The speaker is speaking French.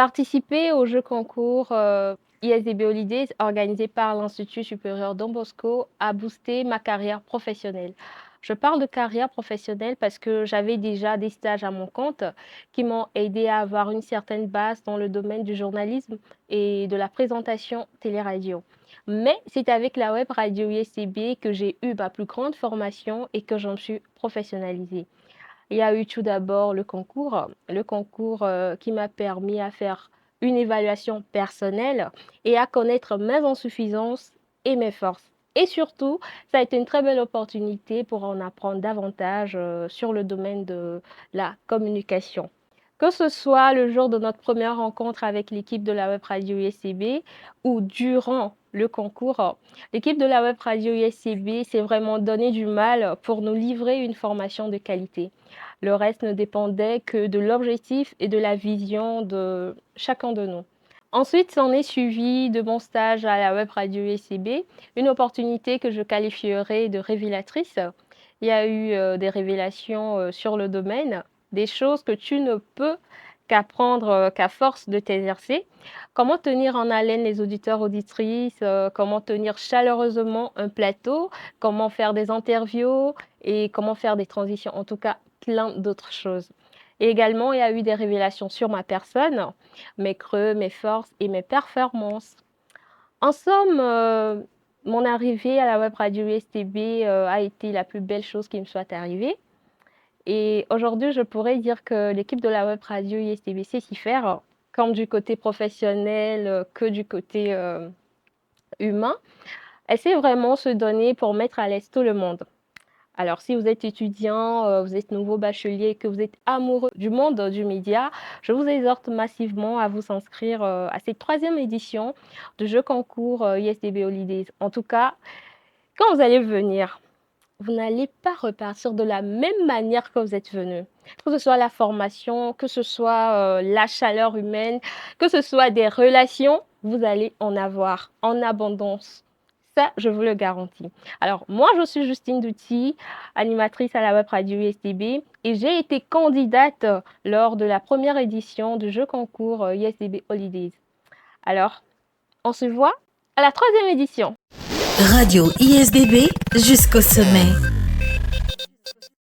Participer au jeu concours ISDB Holidays organisé par l'Institut supérieur Don Bosco a boosté ma carrière professionnelle. Je parle de carrière professionnelle parce que j'avais déjà des stages à mon compte qui m'ont aidé à avoir une certaine base dans le domaine du journalisme et de la présentation télé-radio. Mais c'est avec la web radio ISDB que j'ai eu ma plus grande formation et que j'en suis professionnalisée. Il y a eu tout d'abord le concours qui m'a permis à faire une évaluation personnelle et à connaître mes insuffisances et mes forces. Et surtout, ça a été une très belle opportunité pour en apprendre davantage sur le domaine de la communication. Que ce soit le jour de notre première rencontre avec l'équipe de la Web Radio USCB ou durant le concours, l'équipe de la Web Radio USCB s'est vraiment donné du mal pour nous livrer une formation de qualité. Le reste ne dépendait que de l'objectif et de la vision de chacun de nous. Ensuite, s'en est suivi de mon stage à la Web Radio USCB, une opportunité que je qualifierais de révélatrice. Il y a eu des révélations sur le domaine, des choses que tu ne peux qu'apprendre qu'à force de t'exercer. Comment tenir en haleine les auditeurs, auditrices, comment tenir chaleureusement un plateau, comment faire des interviews et comment faire des transitions. En tout cas, plein d'autres choses. Et également, il y a eu des révélations sur ma personne, mes creux, mes forces et mes performances. En somme, mon arrivée à la web radio USTB a été la plus belle chose qui me soit arrivée. Et aujourd'hui, je pourrais dire que l'équipe de la web radio ISTB sait s'y faire, comme du côté professionnel que du côté humain. Elle sait vraiment se donner pour mettre à l'aise tout le monde. Alors, si vous êtes étudiant, vous êtes nouveau bachelier, que vous êtes amoureux du monde du média, je vous exhorte massivement à vous inscrire à cette troisième édition de jeu concours ISDB Holidays. En tout cas, quand vous allez venir, vous n'allez pas repartir de la même manière que vous êtes venu. Que ce soit la formation, que ce soit la chaleur humaine, que ce soit des relations, vous allez en avoir en abondance. Ça, je vous le garantis. Alors, moi, je suis Justine Douty, animatrice à la web radio ISDB, et j'ai été candidate lors de la première édition du jeu concours ISDB Holidays. Alors, on se voit à la troisième édition. Radio ISDB jusqu'au sommet.